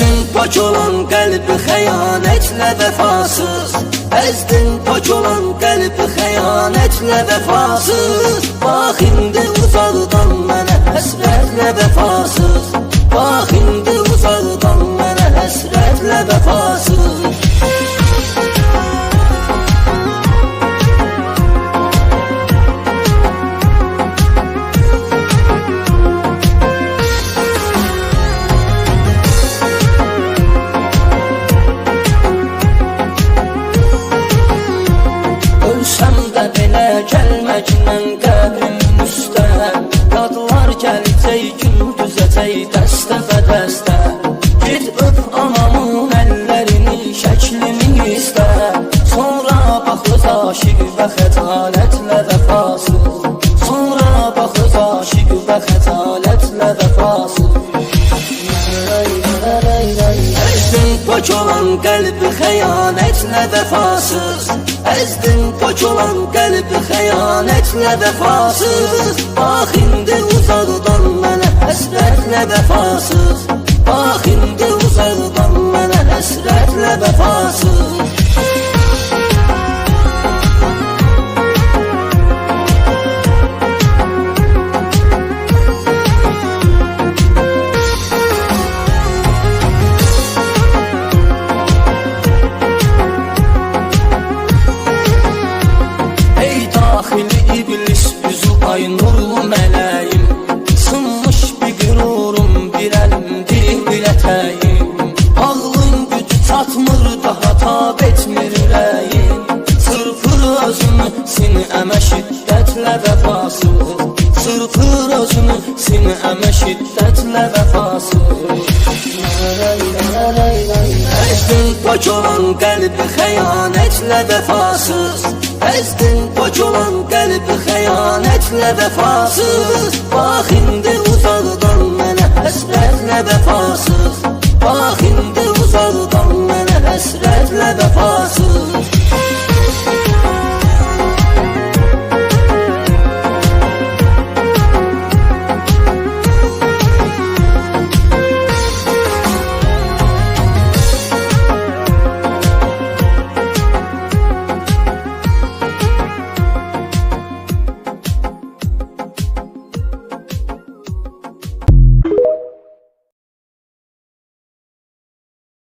Əzdin pak olan qəlbi xəyanətlə vəfasız. Əzdin pak olan qəlbi xəyanətlə vəfasız. Bax indi uzaqdan mənə həsrətlə vəfasız. Bax indi uzaqdan mənə həsrətlə vəfasız. Ölsəm də belə gəlməklə qəbrim üstə. Qadlar gələcək, gündüzəcək dəstə-bədəstə. Git öp anamın əllərini, şəklimi istə. Sonra baxız aşiq və xəcalətlə vəfasız. Sonra baxız aşiq və xəcalətlə vəfasız. Əzdin pak olan qəlbi xəyanətlə vəfasız. Əzdin pak olan qəlbi xəyanətlə vəfasız. Bax indi uzaqdan mənə həsrətlə vəfasız. Bax indi uzaqdan mənə həsrətlə vəfasız. İblis üzü ay nurlu mələyim. Sınmış bir qürurum, bir əlimdir bir ətəyim. Ağlın gücü çatmır, daha tab etmir ürəyim. Çırpır özünü sinəmə şiddətlə vəfasız. Çırpır özünü sinəmə şiddətlə vəfasız. Əzdin pak olan qəlbi xəyanətlə vəfasız. Əzdin pak olan qəlbi xəyanətlə vəfasız.